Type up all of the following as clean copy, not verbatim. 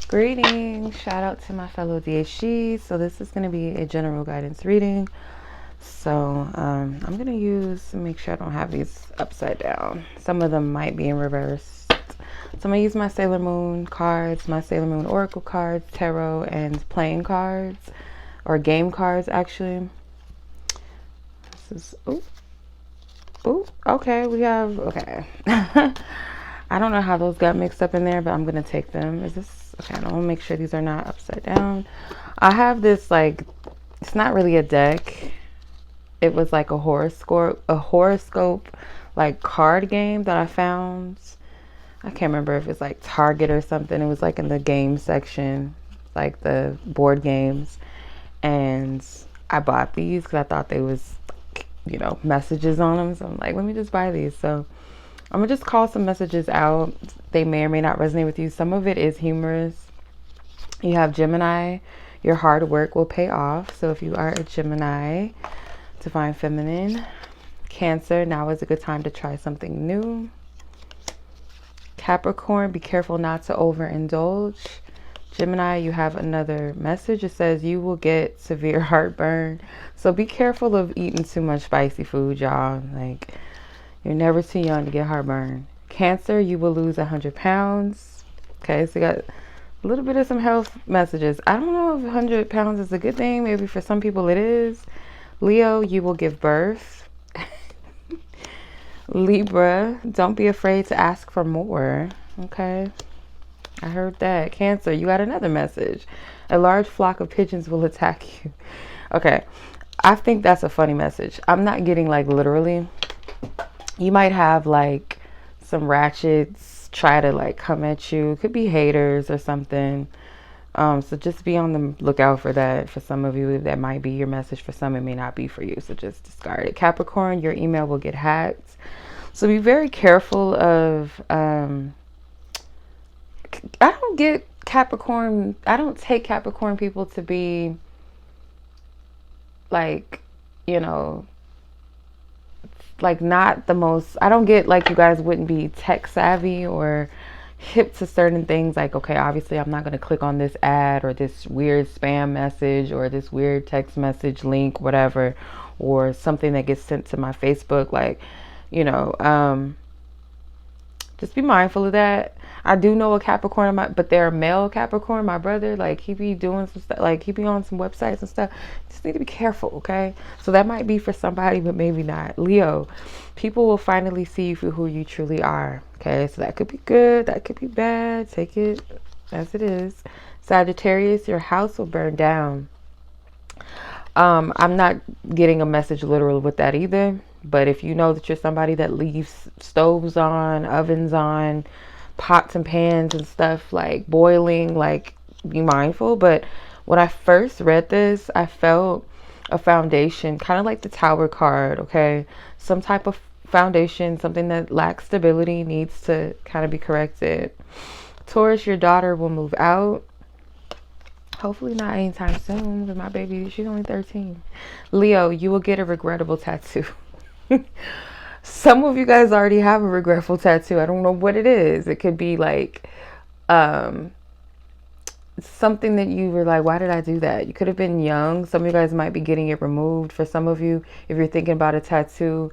Greetings, shout out to my fellow DHGs. So this is going to be a general guidance reading. So I'm going to make sure I don't have these upside down. Some of them might be in reverse. So I'm going to use my Sailor Moon cards, my Sailor Moon Oracle cards, tarot, and playing cards, or game cards actually. This is, okay, okay. I don't know how those got mixed up in there, but I'm going to take them. Is this, okay, I want to make sure these are not upside down. I have this, like, it's not really a deck. It was like a horoscope, like card game that I found. I can't remember if it's like Target or something. It was like in the game section, like the board games. And I bought these because I thought they was, you know, messages on them. So I'm like, let me just buy these. So I'm gonna just call some messages out. They may or may not resonate with you. Some of it is humorous. You have Gemini, your hard work will pay off. So if you are a Gemini, divine feminine. Cancer, now is a good time to try something new. Capricorn, be careful not to overindulge. Gemini, you have another message. It says you will get severe heartburn. So be careful of eating too much spicy food, y'all. Like, you're never too young to get heartburn. Cancer, you will lose 100 pounds. Okay, so you got a little bit of some health messages. I don't know if 100 pounds is a good thing. Maybe for some people it is. Leo, you will give birth. Libra, don't be afraid to ask for more. Okay, I heard that. Cancer, you got another message. A large flock of pigeons will attack you. Okay, I think that's a funny message. I'm not getting like literally. You might have like some ratchets try to like come at you. Could be haters or something. So just be on the lookout for that. For some of you, that might be your message. For some, it may not be for you. So just discard it. Capricorn, your email will get hacked. So be very careful of, I don't get Capricorn. I don't take Capricorn people to be like, you know, like not the most, I don't get like you guys wouldn't be tech savvy or hip to certain things. Like, okay, obviously I'm not going to click on this ad or this weird spam message or this weird text message link, whatever, or something that gets sent to my Facebook. Like, you know, just be mindful of that. I do know a Capricorn, but they're a male Capricorn. My brother, like, he be doing some stuff, like he be on some websites and stuff. Just need to be careful, okay? So that might be for somebody, but maybe not. Leo, people will finally see you for who you truly are, okay? So that could be good, that could be bad. Take it as it is. Sagittarius, your house will burn down. I'm not getting a message literal with that either. But if you know that you're somebody that leaves stoves on, ovens on, pots and pans and stuff like boiling, like be mindful. But when I first read this, I felt a foundation, kind of like the Tower card, okay? Some type of foundation, something that lacks stability, needs to kind of be corrected. Taurus, your daughter will move out. Hopefully not anytime soon, because my baby, she's only 13. Leo, you will get a regrettable tattoo. Some of you guys already have a regretful tattoo. I don't know what it is. It could be like something that you were like, why did I do that? You could have been young. Some of you guys might be getting it removed. For some of you, if you're thinking about a tattoo,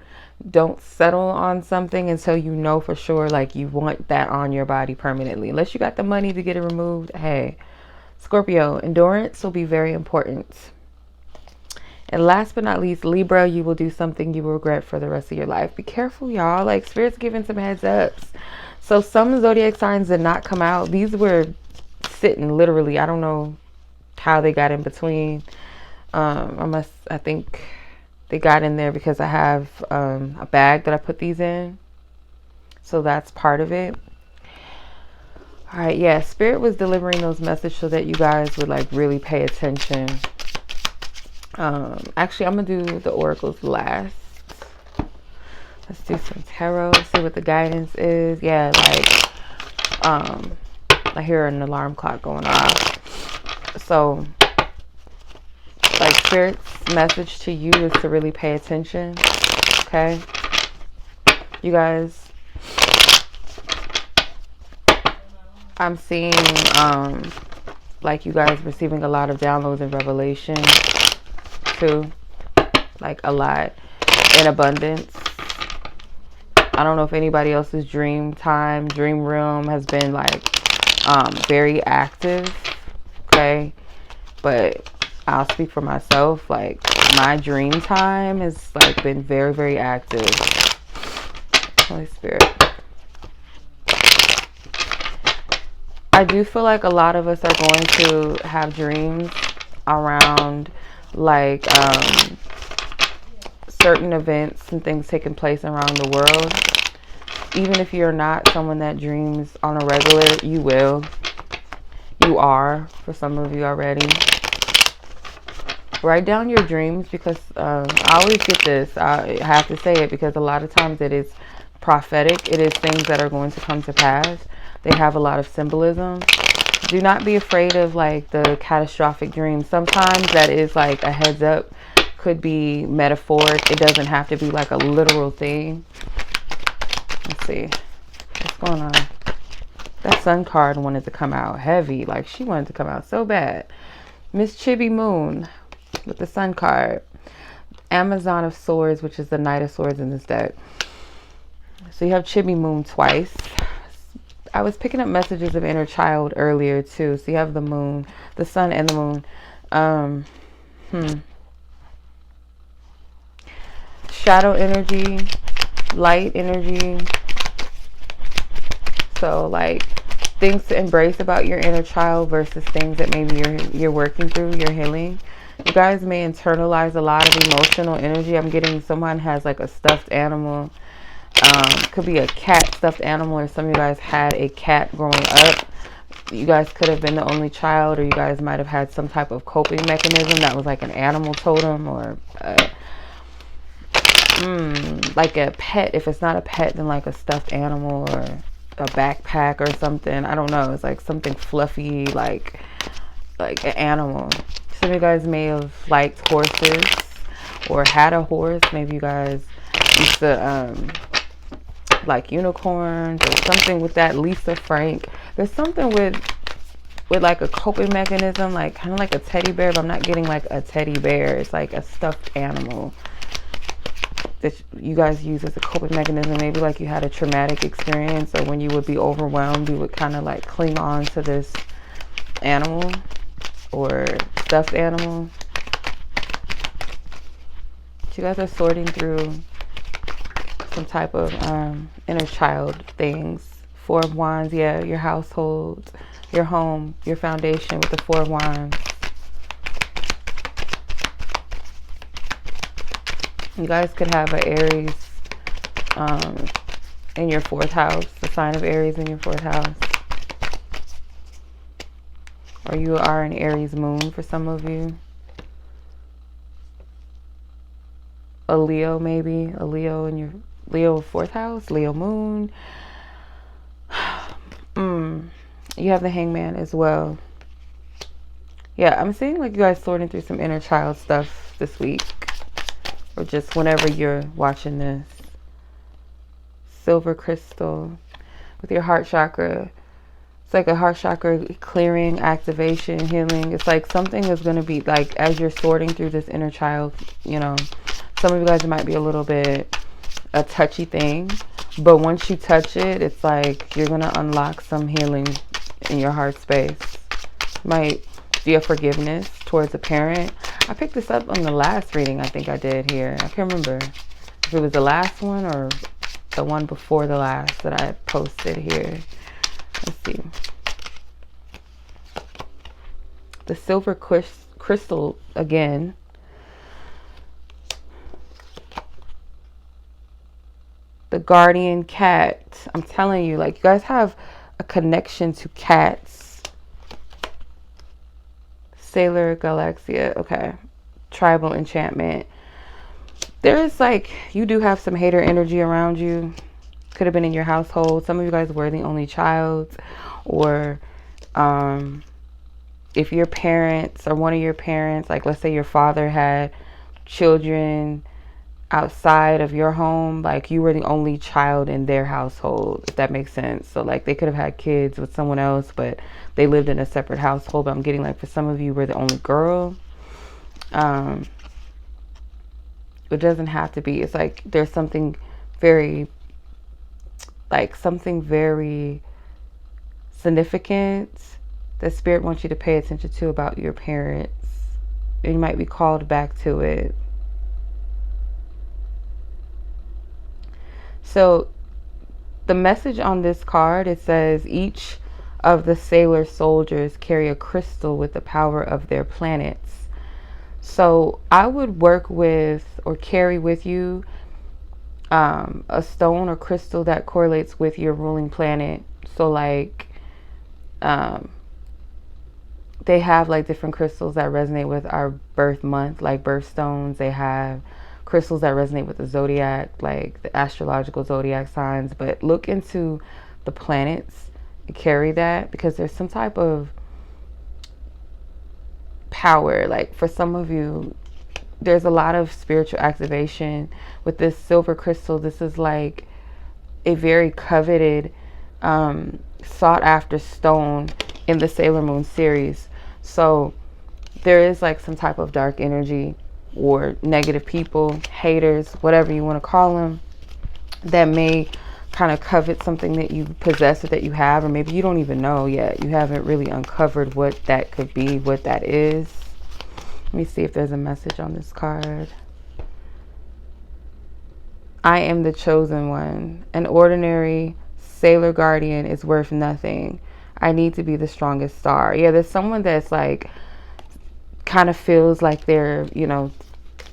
don't settle on something until you know for sure like you want that on your body permanently. Unless you got the money to get it removed. Hey, Scorpio, endurance will be very important. And last but not least, Libra, you will do something you will regret for the rest of your life. Be careful, y'all. Like, Spirit's giving some heads ups. So some zodiac signs did not come out. These were sitting literally. I don't know how they got in between. I think they got in there because I have a bag that I put these in. So that's part of it. All right, yeah, Spirit was delivering those messages so that you guys would like really pay attention. Actually, I'm gonna do the oracles last. Let's do some tarot, see what the guidance is. Yeah, like I hear an alarm clock going off. So like Spirit's message to you is to really pay attention. Okay, you guys, I'm seeing like you guys receiving a lot of downloads and revelation too, like a lot in abundance. I don't know if anybody else's dream realm has been like very active, okay, but I'll speak for myself. Like my dream time has like been very, very active. Holy Spirit. I do feel like a lot of us are going to have dreams around like certain events and things taking place around the world. Even if you're not someone that dreams on a regular, you will. You are, for some of you already. Write down your dreams, because I always get this. I have to say it because a lot of times it is prophetic. It is things that are going to come to pass. They have a lot of symbolism. Do not be afraid of like the catastrophic dreams. Sometimes that is like a heads up. Could be metaphoric. It doesn't have to be like a literal thing. Let's see. What's going on? That sun card wanted to come out heavy. Like she wanted to come out so bad. Miss Chibi Moon with the sun card. Amazon of Swords, which is the Knight of Swords in this deck. So you have Chibi Moon twice. I was picking up messages of inner child earlier too. So you have the moon, the sun and the moon. Shadow energy, light energy. So like things to embrace about your inner child versus things that maybe you're working through, you're healing. You guys may internalize a lot of emotional energy. I'm getting someone has like a stuffed animal. Could be a cat stuffed animal, or some of you guys had a cat growing up. You guys could have been the only child, or you guys might have had some type of coping mechanism that was like an animal totem, or like a pet. If it's not a pet, then like a stuffed animal or a backpack or something. I don't know. It's like something fluffy, like an animal. Some of you guys may have liked horses or had a horse. Maybe you guys used to like unicorns or something with that. Lisa Frank. There's something with like a coping mechanism, like kind of like a teddy bear, but I'm not getting like a teddy bear. It's like a stuffed animal that you guys use as a coping mechanism. Maybe like you had a traumatic experience, or when you would be overwhelmed, you would kind of like cling on to this animal or stuffed animal. You guys are sorting through some type of inner child things. Four of Wands, yeah, your household, your home, your foundation with the Four of Wands. You guys could have an Aries in your 4th house, the sign of Aries in your 4th house. Or you are an Aries moon for some of you. A Leo maybe, a Leo in your Leo 4th house, Leo moon. You have the Hangman as well. Yeah, I'm seeing like you guys sorting through some inner child stuff this week, or just whenever you're watching this. Silver crystal with your heart chakra. It's like a heart chakra clearing, activation, healing. It's like something is going to be like, as you're sorting through this inner child, you know, some of you guys might be a little bit a touchy thing, but once you touch it, it's like you're going to unlock some healing in your heart space. Might be a forgiveness towards a parent. I picked this up on the last reading I think I did here. I can't remember if it was the last one or the one before the last that I posted here. Let's see. The silver crystal again. The guardian cat. I'm telling you, like, you guys have a connection to cats. Sailor Galaxia. Okay. Tribal enchantment. There is like, you do have some hater energy around you. Could have been in your household. Some of you guys were the only child, or if your parents or one of your parents, like let's say your father had children, outside of your home, like you were the only child in their household, if that makes sense. So like they could have had kids with someone else, but they lived in a separate household. But I'm getting like for some of you were the only girl. It doesn't have to be. It's like there's something very significant that Spirit wants you to pay attention to about your parents. You might be called back to it. So the message on this card, it says each of the sailor soldiers carry a crystal with the power of their planets. So I would work with or carry with you a stone or crystal that correlates with your ruling planet. So like they have like different crystals that resonate with our birth month, like birthstones. They have crystals that resonate with the zodiac, like the astrological zodiac signs. But look into the planets and carry that, because there's some type of power. Like for some of you, there's a lot of spiritual activation with this silver crystal. This is like a very coveted, sought after stone in the Sailor Moon series. So there is like some type of dark energy or negative people, haters, whatever you want to call them, that may kind of covet something that you possess or that you have, or maybe you don't even know yet. You haven't really uncovered what that could be, what that is. Let me see if there's a message on this card. I am the chosen one. An ordinary sailor guardian is worth nothing. I need to be the strongest star. Yeah, there's someone that's like kind of feels like they're, you know,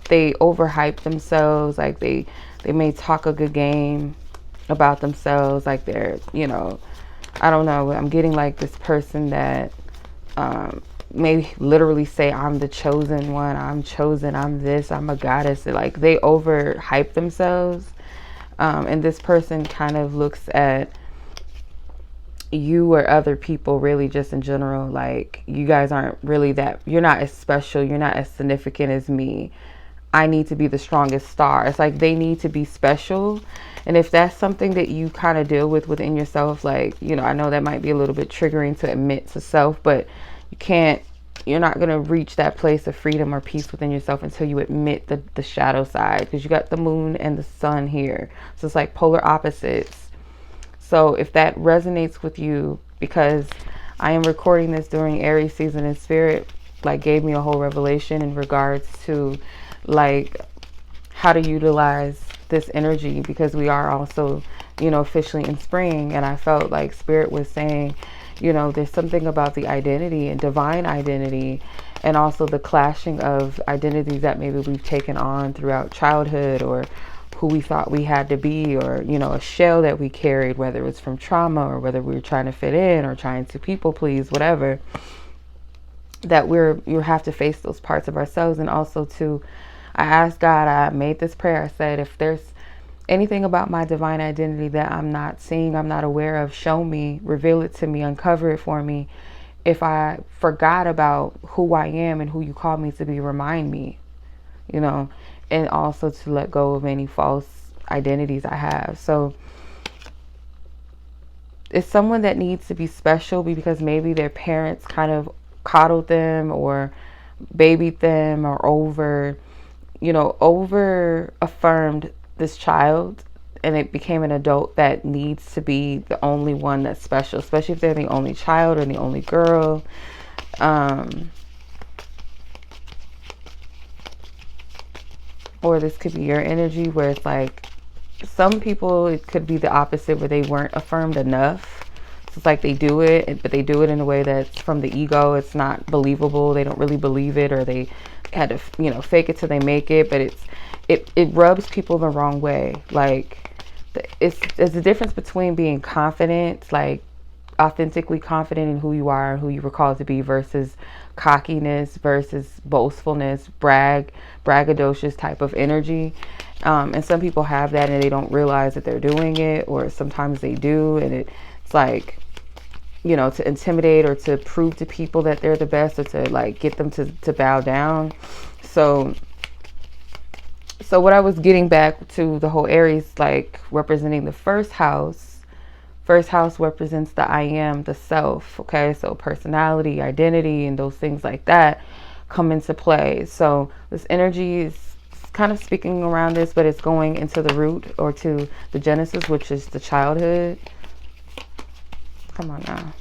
they overhype themselves. Like they may talk a good game about themselves. Like they're, you know, I don't know. I'm getting like this person that may literally say, I'm the chosen one, I'm chosen, I'm this, I'm a goddess. Like they overhype themselves. And this person kind of looks at you or other people, really just in general, like you guys aren't really that, you're not as special, you're not as significant as me. I need to be the strongest star. It's like they need to be special. And if that's something that you kind of deal with within yourself, like, you know, I know that might be a little bit triggering to admit to self, but you're not going to reach that place of freedom or peace within yourself until you admit the shadow side, because you got the moon and the sun here. So it's like polar opposites. So if that resonates with you, because I am recording this during Aries season, and Spirit like gave me a whole revelation in regards to like how to utilize this energy, because we are also, you know, officially in spring. And I felt like Spirit was saying, you know, there's something about the identity and divine identity, and also the clashing of identities that maybe we've taken on throughout childhood, or who we thought we had to be, or, you know, a shell that we carried, whether it was from trauma or whether we were trying to fit in or trying to people please, whatever, that you have to face those parts of ourselves. And also to, I asked God, I made this prayer. I said, if there's anything about my divine identity that I'm not seeing, I'm not aware of, show me, reveal it to me, uncover it for me. If I forgot about who I am and who you called me to be, remind me, you know, and also to let go of any false identities I have. So it's someone that needs to be special, because maybe their parents kind of coddled them or babied them, or over affirmed this child, and it became an adult that needs to be the only one that's special, especially if they're the only child or the only girl. Or this could be your energy, where it's like some people, it could be the opposite, where they weren't affirmed enough. So it's like they do it, but they do it in a way that's from the ego. It's not believable. They don't really believe it, or they had to, you know, fake it till they make it. But it rubs people the wrong way. Like it's a difference between being confident, like authentically confident in who you are and who you were called to be, versus cockiness, versus boastfulness, braggadocious type of energy. And some people have that and they don't realize that they're doing it, or sometimes they do, and it's like, you know, to intimidate or to prove to people that they're the best, or to like get them to bow down. So So what I was getting back to, the whole Aries, like representing the first house. First house represents the I am, the self. Okay, so personality, identity, and those things like that come into play. So this energy is kind of speaking around this, but it's going into the root, or to the genesis, which is the childhood. Come on now.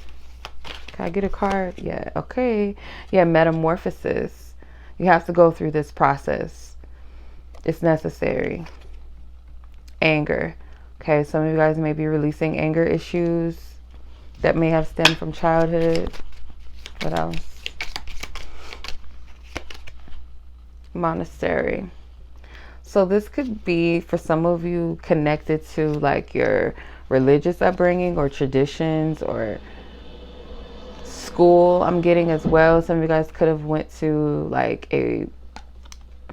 Can I get a card? Yeah. Okay. Yeah. Metamorphosis. You have to go through this process. It's necessary. Anger. Okay. Some of you guys may be releasing anger issues that may have stemmed from childhood. What else? Monastery. So this could be, for some of you, connected to like your religious upbringing or traditions or school. I'm getting as well. Some of you guys could have went to like a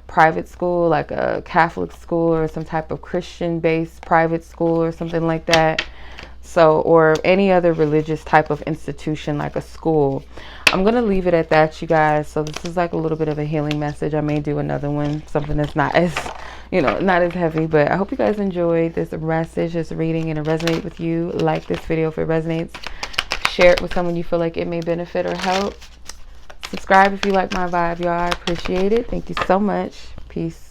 private school, like a Catholic school or some type of Christian-based private school or something like that. So, or any other religious type of institution like a school. I'm going to leave it at that, you guys. So this is like a little bit of a healing message. I may do another one, something that's not as, you know, not as heavy. But I hope you guys enjoyed this message, this reading, and it resonated with you. Like this video if it resonates. Share it with someone you feel like it may benefit or help. Subscribe if you like my vibe, y'all. I appreciate it. Thank you so much. Peace.